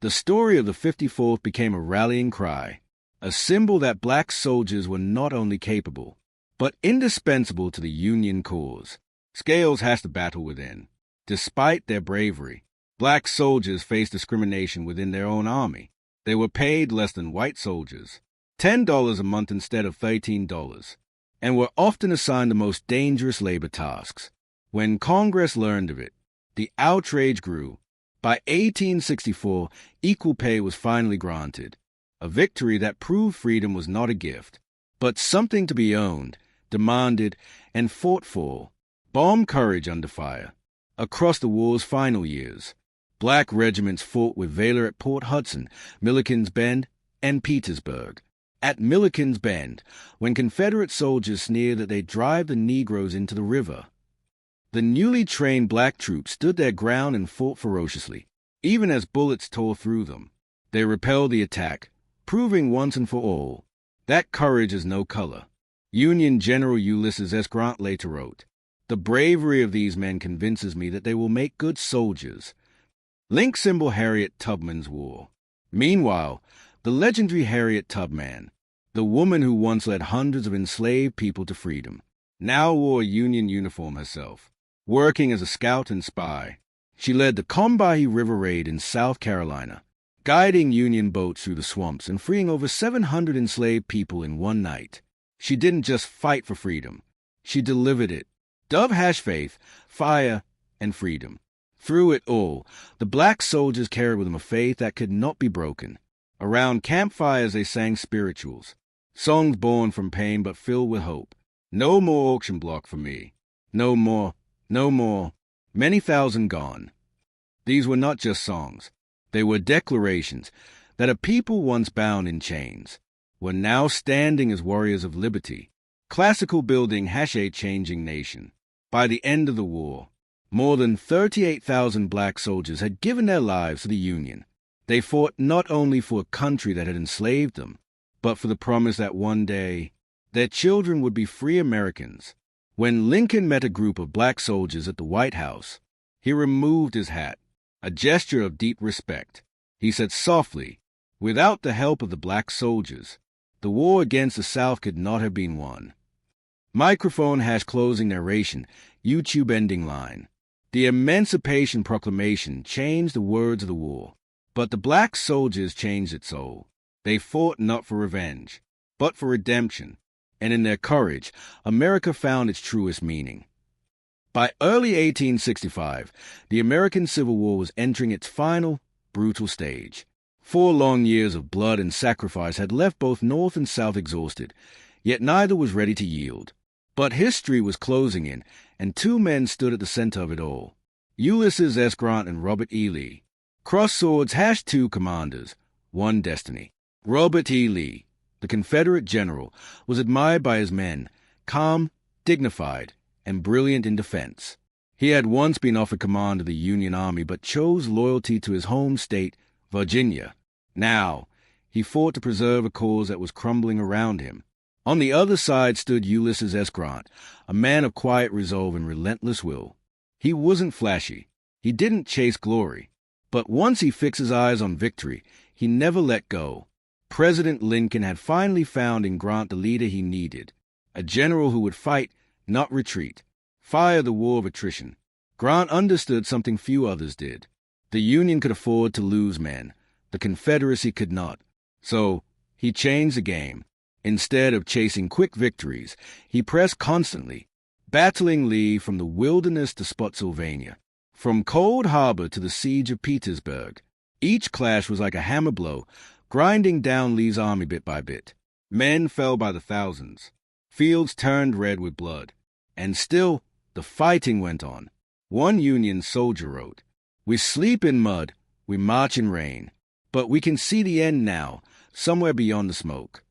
The story of the 54th became a rallying cry, a symbol that black soldiers were not only capable, but indispensable to the Union cause. Scales hashed the battle within. Despite their bravery, black soldiers faced discrimination within their own army. They were paid less than white soldiers, $10 a month instead of $13, and were often assigned the most dangerous labor tasks. When Congress learned of it, the outrage grew. By 1864, equal pay was finally granted, a victory that proved freedom was not a gift, but something to be owned, demanded, and fought for. Bomb courage under fire. Across the war's final years, black regiments fought with valor at Port Hudson, Milliken's Bend, and Petersburg. At Milliken's Bend, when Confederate soldiers sneered that they'd drive the Negroes into the river, the newly trained black troops stood their ground and fought ferociously. Even as bullets tore through them, they repelled the attack, proving once and for all that courage is no color. Union General Ulysses S. later wrote, "The bravery of these men convinces me that they will make good soldiers." Link symbol Harriet Tubman's War. Meanwhile, the legendary Harriet Tubman, the woman who once led hundreds of enslaved people to freedom, now wore a Union uniform herself. Working as a scout and spy, she led the Combahee River Raid in South Carolina, guiding Union boats through the swamps and freeing over 700 enslaved people in one night. She didn't just fight for freedom. She delivered it. Dove hash faith, fire, and freedom. Through it all, the black soldiers carried with them a faith that could not be broken. Around campfires they sang spirituals, songs born from pain but filled with hope. No more auction block for me. No more, no more. Many thousand gone. These were not just songs. They were declarations that a people once bound in chains were now standing as warriors of liberty. Classical building a changing nation. By the end of the war, more than 38,000 black soldiers had given their lives to the Union. They fought not only for a country that had enslaved them, but for the promise that one day their children would be free Americans. When Lincoln met a group of black soldiers at the White House, he removed his hat, a gesture of deep respect. He said softly, "Without the help of the black soldiers, the war against the South could not have been won." Microphone closing narration, YouTube ending line. The Emancipation Proclamation changed the words of the war, but the black soldiers changed its soul. They fought not for revenge, but for redemption, and in their courage, America found its truest meaning. By early 1865, the American Civil War was entering its final, brutal stage. 4 long years of blood and sacrifice had left both North and South exhausted, yet neither was ready to yield. But history was closing in, and 2 men stood at the center of it all. Ulysses S. Grant and Robert E. Lee. Crossed swords, 2 commanders, one destiny. Robert E. Lee, the Confederate general, was admired by his men, calm, dignified, and brilliant in defense. He had once been offered command of the Union Army but chose loyalty to his home state, Virginia. Now, he fought to preserve a cause that was crumbling around him. On the other side stood Ulysses S. Grant, a man of quiet resolve and relentless will. He wasn't flashy. He didn't chase glory. But once he fixed his eyes on victory, he never let go. President Lincoln had finally found in Grant the leader he needed, a general who would fight, not retreat, fire the war of attrition. Grant understood something few others did. The Union could afford to lose men. The Confederacy could not. So he changed the game. Instead of chasing quick victories, he pressed constantly, battling Lee from the wilderness to Spotsylvania, from Cold Harbor to the siege of Petersburg. Each clash was like a hammer blow, grinding down Lee's army bit by bit. Men fell by the thousands. Fields turned red with blood. And still, the fighting went on. One Union soldier wrote, "We sleep in mud, we march in rain, but we can see the end now, somewhere beyond the smoke."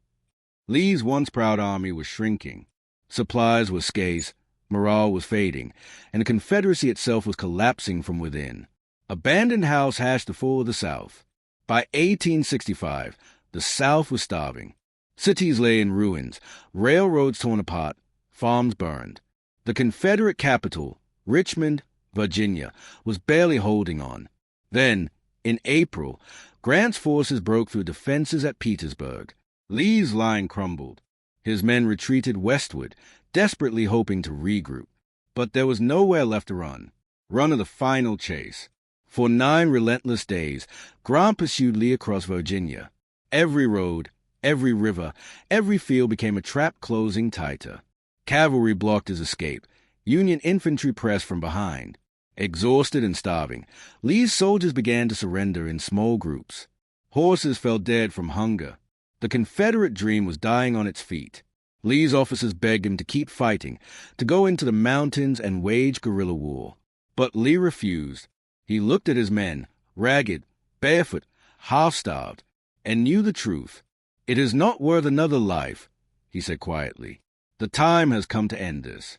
Lee's once proud army was shrinking. Supplies were scarce, morale was fading, and the Confederacy itself was collapsing from within. Abandoned house the fall of the South. By 1865, the South was starving. Cities lay in ruins, railroads torn apart, farms burned. The Confederate capital, Richmond, Virginia, was barely holding on. Then, in April, Grant's forces broke through defenses at Petersburg. Lee's line crumbled. His men retreated westward, desperately hoping to regroup. But there was nowhere left to run. Run of the final chase. For 9 relentless days, Grant pursued Lee across Virginia. Every road, every river, every field became a trap closing tighter. Cavalry blocked his escape. Union infantry pressed from behind. Exhausted and starving, Lee's soldiers began to surrender in small groups. Horses fell dead from hunger. The Confederate dream was dying on its feet. Lee's officers begged him to keep fighting, to go into the mountains and wage guerrilla war. But Lee refused. He looked at his men, ragged, barefoot, half-starved, and knew the truth. "It is not worth another life," he said quietly. "The time has come to end this."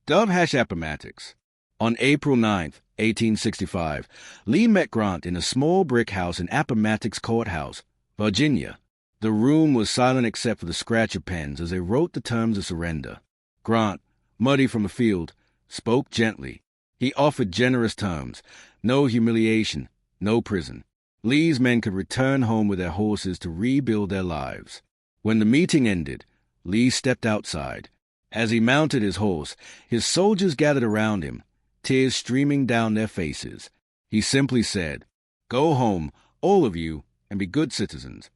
Dove Appomattox. On April 9, 1865, Lee met Grant in a small brick house in Appomattox Courthouse, Virginia. The room was silent except for the scratch of pens as they wrote the terms of surrender. Grant, muddy from the field, spoke gently. He offered generous terms, no humiliation, no prison. Lee's men could return home with their horses to rebuild their lives. When the meeting ended, Lee stepped outside. As he mounted his horse, his soldiers gathered around him, tears streaming down their faces. He simply said, "Go home, all of you, and be good citizens."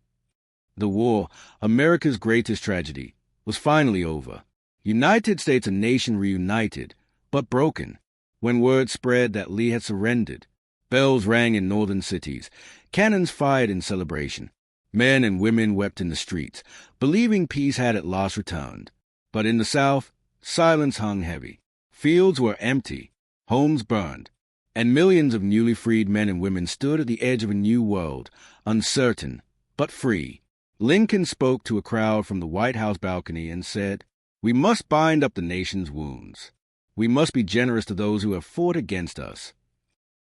The war, America's greatest tragedy, was finally over. United States, a nation reunited, but broken. When word spread that Lee had surrendered, bells rang in northern cities, cannons fired in celebration. Men and women wept in the streets, believing peace had at last returned. But in the South, silence hung heavy. Fields were empty, homes burned, and millions of newly freed men and women stood at the edge of a new world, uncertain, but free. Lincoln spoke to a crowd from the White House balcony and said, "We must bind up the nation's wounds. We must be generous to those who have fought against us."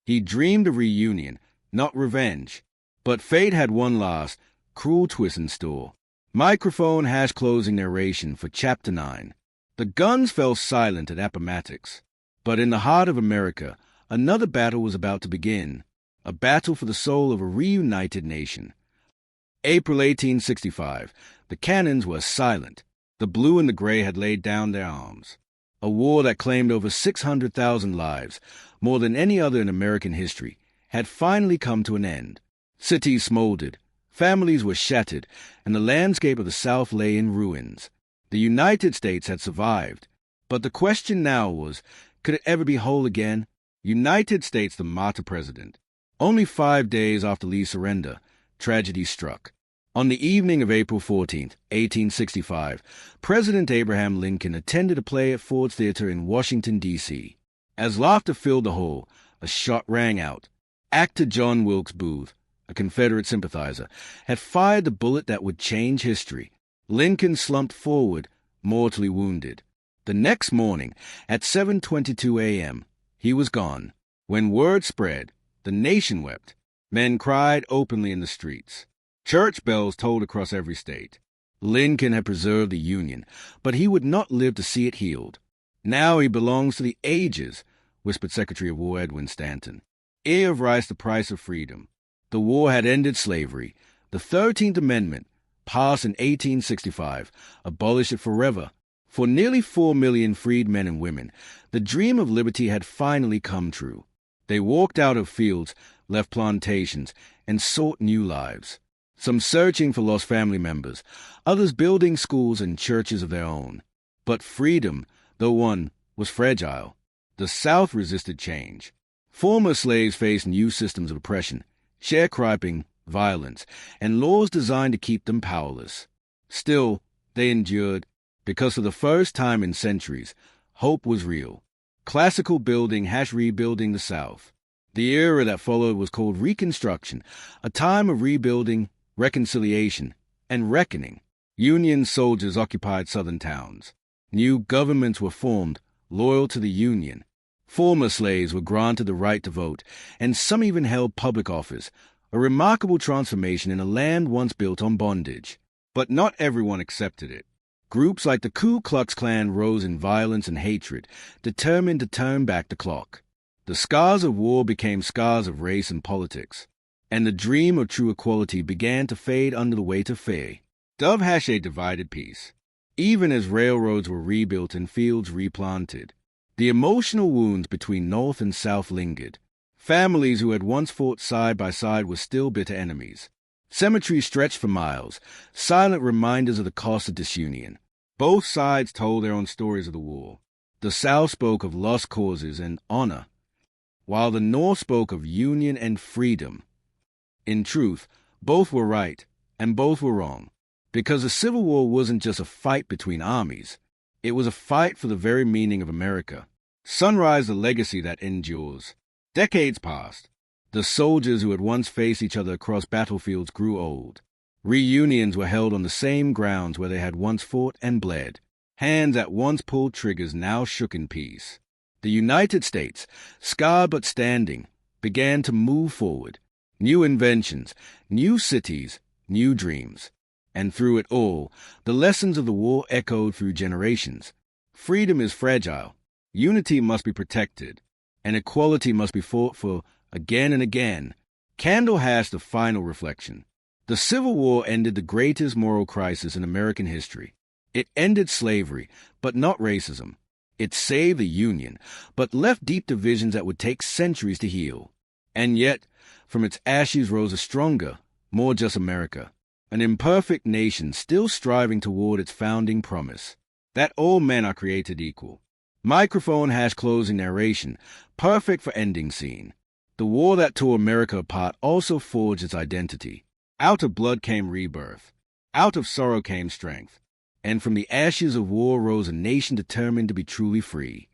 He dreamed of reunion, not revenge. But fate had one last, cruel twist in store. Microphone closing narration for Chapter 9. The guns fell silent at Appomattox. But in the heart of America, another battle was about to begin. A battle for the soul of a reunited nation. April 1865. The cannons were silent. The blue and the gray had laid down their arms. A war that claimed over 600,000 lives, more than any other in American history, had finally come to an end. Cities smoldered, families were shattered, and the landscape of the South lay in ruins. The United States had survived, but the question now was, could it ever be whole again? United States, the martyr president. Only 5 days after Lee's surrender, tragedy struck. On the evening of April 14, 1865, President Abraham Lincoln attended a play at Ford's Theater in Washington, D.C. As laughter filled the hall, a shot rang out. Actor John Wilkes Booth, a Confederate sympathizer, had fired the bullet that would change history. Lincoln slumped forward, mortally wounded. The next morning, at 7:22 a.m., he was gone. When word spread, the nation wept. Men cried openly in the streets. Church bells tolled across every state. Lincoln had preserved the Union, but he would not live to see it healed. "Now he belongs to the ages," whispered Secretary of War Edwin Stanton. Ear of rice, the price of freedom. The war had ended slavery. The 13th Amendment, passed in 1865, abolished it forever. For nearly 4 million freed men and women, the dream of liberty had finally come true. They walked out of fields, left plantations, and sought new lives. Some searching for lost family members, others building schools and churches of their own. But freedom, though won, was fragile. The South resisted change. Former slaves faced new systems of oppression, sharecropping, violence, and laws designed to keep them powerless. Still, they endured, because for the first time in centuries, hope was real. Classical building rebuilding the South. The era that followed was called Reconstruction, a time of rebuilding, reconciliation, and reckoning. Union soldiers occupied southern towns. New governments were formed, loyal to the Union. Former slaves were granted the right to vote, and some even held public office, a remarkable transformation in a land once built on bondage. But not everyone accepted it. Groups like the Ku Klux Klan rose in violence and hatred, determined to turn back the clock. The scars of war became scars of race and politics, and the dream of true equality began to fade under the weight of fear. Dove hashed a divided peace, even as railroads were rebuilt and fields replanted. The emotional wounds between North and South lingered. Families who had once fought side by side were still bitter enemies. Cemeteries stretched for miles, silent reminders of the cost of disunion. Both sides told their own stories of the war. The South spoke of lost causes and honor, while the North spoke of union and freedom. In truth, both were right, and both were wrong, because the Civil War wasn't just a fight between armies. It was a fight for the very meaning of America. Sunrise, the legacy that endures. Decades passed. The soldiers who had once faced each other across battlefields grew old. Reunions were held on the same grounds where they had once fought and bled. Hands that once pulled triggers now shook in peace. The United States, scarred but standing, began to move forward. New inventions, new cities, new dreams. And through it all, the lessons of the war echoed through generations. Freedom is fragile. Unity must be protected. And equality must be fought for again and again. Candle has the final reflection. The Civil War ended the greatest moral crisis in American history. It ended slavery, but not racism. It saved the Union, but left deep divisions that would take centuries to heal. And yet, from its ashes rose a stronger, more just America. an imperfect nation still striving toward its founding promise, that all men are created equal. Microphone # closing narration, perfect for ending scene. The war that tore America apart also forged its identity. Out of blood came rebirth. Out of sorrow came strength. And from the ashes of war rose a nation determined to be truly free.